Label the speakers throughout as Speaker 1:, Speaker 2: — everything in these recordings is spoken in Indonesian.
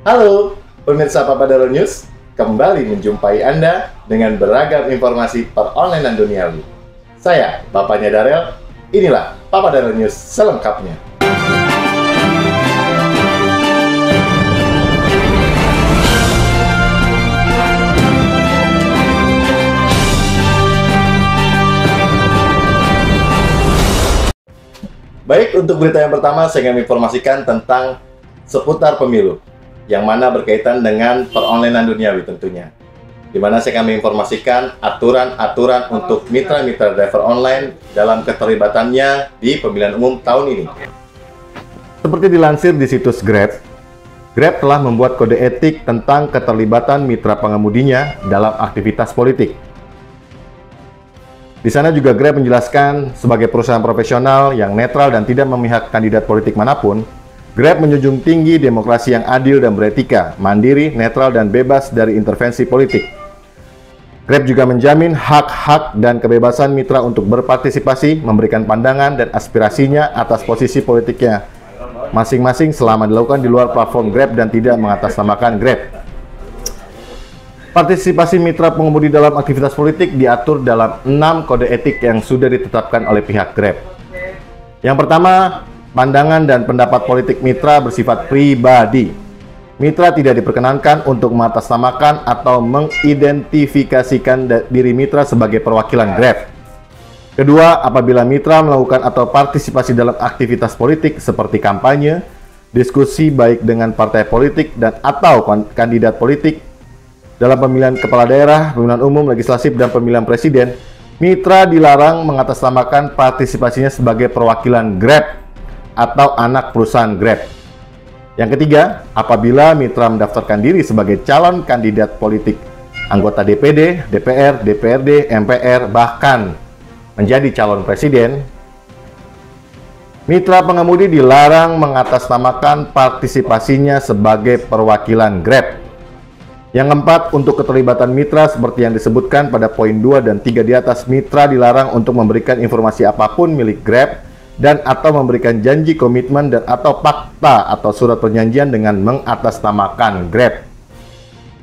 Speaker 1: Halo, pemirsa Papadaro News, kembali menjumpai Anda dengan beragam informasi peronlinean duniawi. Saya, Bapaknya Darel, inilah Papadaro News selengkapnya. Baik, untuk berita yang pertama, saya ingin menginformasikan tentang seputar pemilu, yang mana berkaitan dengan peronlinean duniawi tentunya. Di mana saya akan menginformasikan aturan-aturan untuk mitra-mitra driver online dalam keterlibatannya di pemilihan umum tahun ini. Seperti dilansir di situs Grab, Grab telah membuat kode etik tentang keterlibatan mitra pengemudinya dalam aktivitas politik. Di sana juga Grab menjelaskan, sebagai perusahaan profesional yang netral dan tidak memihak kandidat politik manapun, Grab menjunjung tinggi demokrasi yang adil dan beretika, mandiri, netral, dan bebas dari intervensi politik. Grab juga menjamin hak-hak dan kebebasan mitra untuk berpartisipasi, memberikan pandangan dan aspirasinya atas posisi politiknya masing-masing selama dilakukan di luar platform Grab dan tidak mengatasnamakan Grab. Partisipasi mitra pengemudi dalam aktivitas politik diatur dalam 6 kode etik yang sudah ditetapkan oleh pihak Grab. Yang pertama, pandangan dan pendapat politik mitra bersifat pribadi. Mitra tidak diperkenankan untuk mengatasnamakan atau mengidentifikasikan diri mitra sebagai perwakilan Grab. Kedua, apabila mitra melakukan atau partisipasi dalam aktivitas politik seperti kampanye, diskusi baik dengan partai politik dan atau kandidat politik, dalam pemilihan kepala daerah, pemilihan umum, legislatif, dan pemilihan presiden, mitra dilarang mengatasnamakan partisipasinya sebagai perwakilan Grab atau anak perusahaan Grab. Yang ketiga, apabila mitra mendaftarkan diri sebagai calon kandidat politik, anggota DPD, DPR, DPRD, MPR, bahkan menjadi calon presiden, mitra pengemudi dilarang mengatasnamakan partisipasinya sebagai perwakilan Grab. Yang keempat, untuk keterlibatan mitra seperti yang disebutkan pada poin 2 dan 3 di atas, mitra dilarang untuk memberikan informasi apapun milik Grab dan atau memberikan janji komitmen dan atau fakta atau surat perjanjian dengan mengatasnamakan Grab.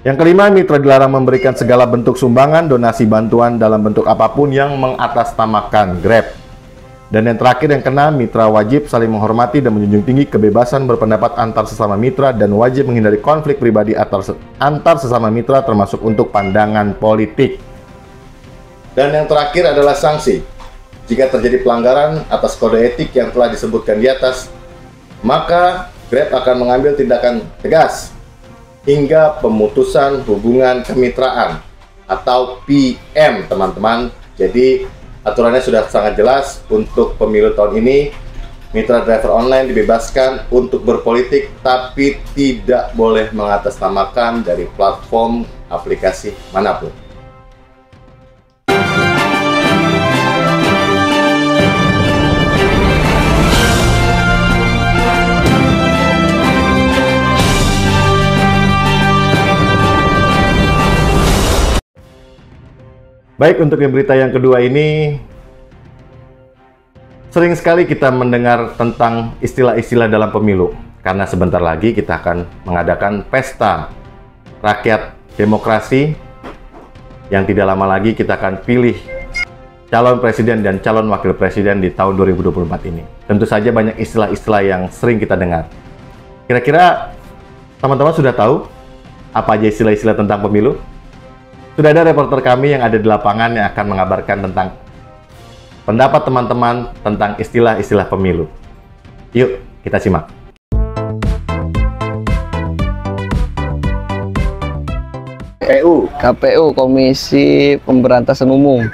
Speaker 1: Yang kelima, mitra dilarang memberikan segala bentuk sumbangan, donasi, bantuan dalam bentuk apapun yang mengatasnamakan Grab. Dan yang terakhir, yang keenam, mitra wajib saling menghormati dan menjunjung tinggi kebebasan berpendapat antar sesama mitra dan wajib menghindari konflik pribadi antar sesama mitra termasuk untuk pandangan politik. Dan yang terakhir adalah sanksi. Jika terjadi pelanggaran atas kode etik yang telah disebutkan di atas, maka Grab akan mengambil tindakan tegas hingga pemutusan hubungan kemitraan atau PM, teman-teman. Jadi aturannya sudah sangat jelas. Untuk pemilu tahun ini, mitra driver online dibebaskan untuk berpolitik, tapi tidak boleh mengatasnamakan dari platform aplikasi manapun. Baik, untuk berita yang kedua ini, sering sekali kita mendengar tentang istilah-istilah dalam pemilu. Karena sebentar lagi kita akan mengadakan pesta rakyat demokrasi, yang tidak lama lagi kita akan pilih calon presiden dan calon wakil presiden di tahun 2024 ini. Tentu saja banyak istilah-istilah yang sering kita dengar. Kira-kira teman-teman sudah tahu apa aja istilah-istilah tentang pemilu? Sudah ada reporter kami yang ada di lapangan yang akan mengabarkan tentang pendapat teman-teman tentang istilah-istilah pemilu. Yuk, kita simak.
Speaker 2: KPU, Komisi Pemberantasan Umum.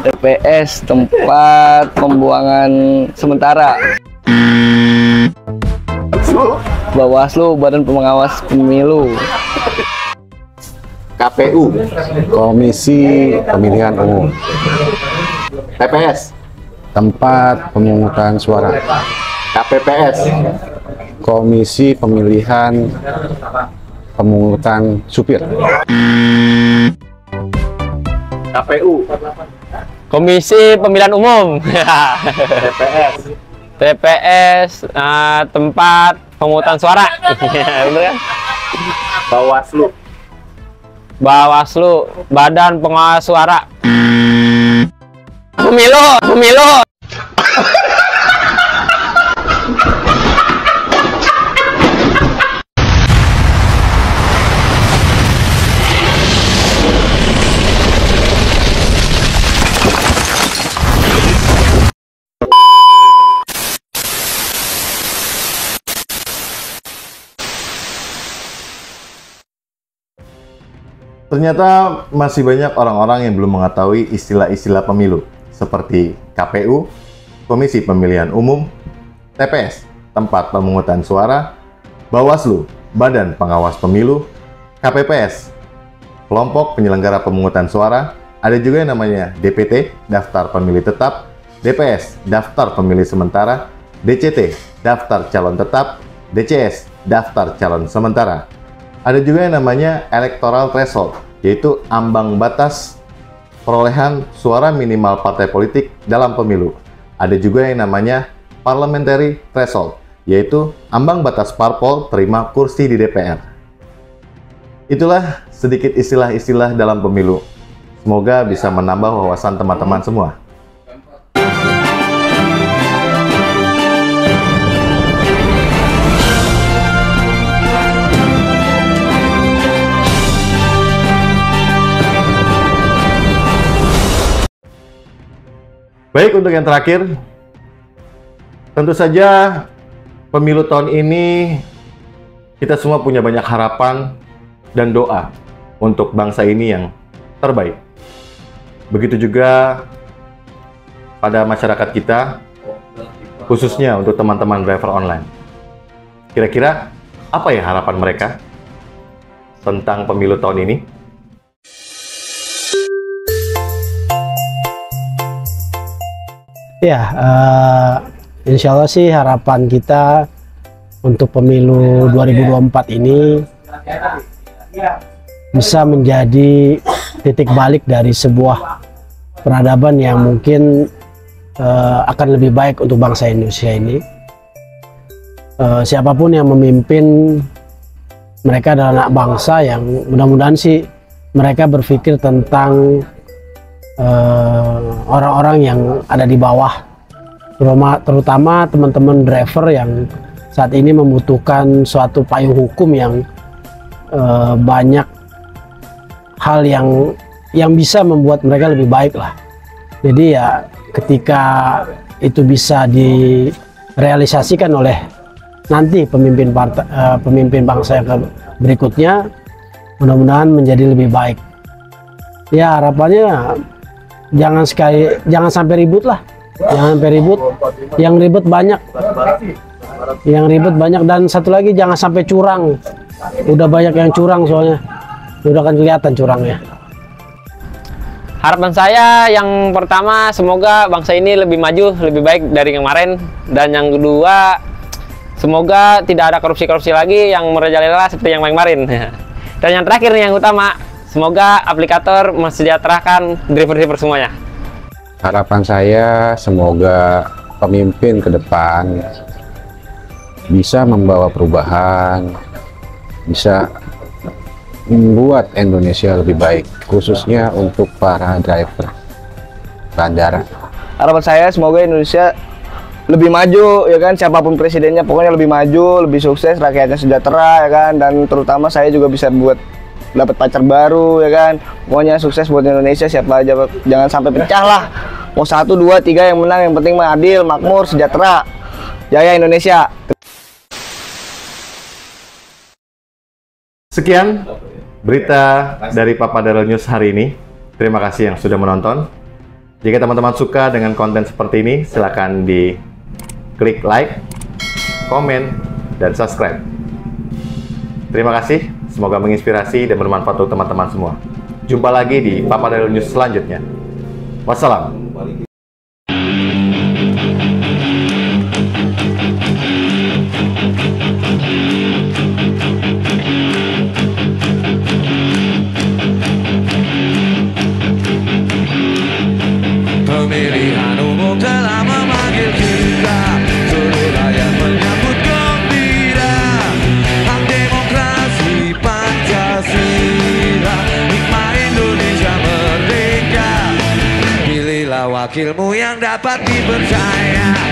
Speaker 2: TPS, tempat pembuangan sementara. Bawaslu, Badan Pengawas Pemilu.
Speaker 1: KPU,
Speaker 3: Komisi Pemilihan Umum.
Speaker 1: TPS,
Speaker 3: Tempat pemungutan suara.
Speaker 1: KPPS,
Speaker 3: Komisi Pemilihan Pemungutan Supir.
Speaker 1: KPU,
Speaker 2: Komisi Pemilihan Umum.
Speaker 1: TPS,
Speaker 4: TPS, tempat pemungutan suara. Bener kan?
Speaker 1: Bawaslu.
Speaker 4: Bawaslu, Badan Pengawas Suara. Pemilu.
Speaker 1: Ternyata masih banyak orang-orang yang belum mengetahui istilah-istilah pemilu seperti KPU, Komisi Pemilihan Umum, TPS, tempat pemungutan suara, Bawaslu, Badan Pengawas Pemilu, KPPS, kelompok penyelenggara pemungutan suara, ada juga yang namanya DPT, Daftar Pemilih Tetap, DPS, Daftar Pemilih Sementara, DCT, Daftar Calon Tetap, DCS, Daftar Calon Sementara. Ada juga yang namanya electoral threshold, yaitu ambang batas perolehan suara minimal partai politik dalam pemilu. Ada juga yang namanya parliamentary threshold, yaitu ambang batas parpol terima kursi di DPR. Itulah sedikit istilah-istilah dalam pemilu. Semoga bisa menambah wawasan teman-teman semua. Baik, untuk yang terakhir, tentu saja pemilu tahun ini kita semua punya banyak harapan dan doa untuk bangsa ini yang terbaik. Begitu juga pada masyarakat kita, khususnya untuk teman-teman driver online. Kira-kira apa ya harapan mereka tentang pemilu tahun ini?
Speaker 5: Ya, insya Allah sih harapan kita untuk pemilu 2024 ini bisa menjadi titik balik dari sebuah peradaban yang mungkin akan lebih baik untuk bangsa Indonesia ini. Siapapun yang memimpin, mereka adalah anak bangsa yang mudah-mudahan sih mereka berpikir tentang orang-orang yang ada di bawah, terutama teman-teman driver yang saat ini membutuhkan suatu payung hukum yang banyak hal yang bisa membuat mereka lebih baik lah. Jadi ya ketika itu bisa direalisasikan oleh nanti pemimpin bangsa yang berikutnya, mudah-mudahan menjadi lebih baik. Ya harapannya jangan sampai ribut lah, jangan sampai ribut, yang ribet banyak, dan satu lagi jangan sampai curang. Udah banyak yang curang soalnya, udah kan kelihatan curangnya.
Speaker 4: Harapan saya yang pertama, semoga bangsa ini lebih maju, lebih baik dari kemarin. Dan yang kedua, semoga tidak ada korupsi-korupsi lagi yang merajalela seperti yang kemarin. Dan yang terakhir nih, yang utama, semoga aplikator mensejahterakan driver-driver semuanya.
Speaker 3: Harapan saya semoga pemimpin ke depan bisa membawa perubahan, bisa membuat Indonesia lebih baik, khususnya untuk para driver bandara.
Speaker 2: Harapan saya semoga Indonesia lebih maju, ya kan, siapapun presidennya pokoknya lebih maju, lebih sukses, rakyatnya sejahtera, ya kan, dan terutama saya juga bisa dapat pacar baru, ya kan. Pokoknya sukses buat Indonesia, siapa aja, jangan sampai pecah lah. Mau 1, 2, 3 yang menang, yang penting mah adil, makmur, sejahtera. Jaya Indonesia.
Speaker 1: Sekian berita dari Papa Daryl News hari ini. Terima kasih yang sudah menonton. Jika teman-teman suka dengan konten seperti ini, silakan di klik like, komen, dan subscribe. Terima kasih. Semoga menginspirasi dan bermanfaat untuk teman-teman semua. Jumpa lagi di Papa Daryl News selanjutnya. Wassalam.
Speaker 6: Pemilihan umum telah memanggil kita. Ada wakilmu yang dapat dipercaya.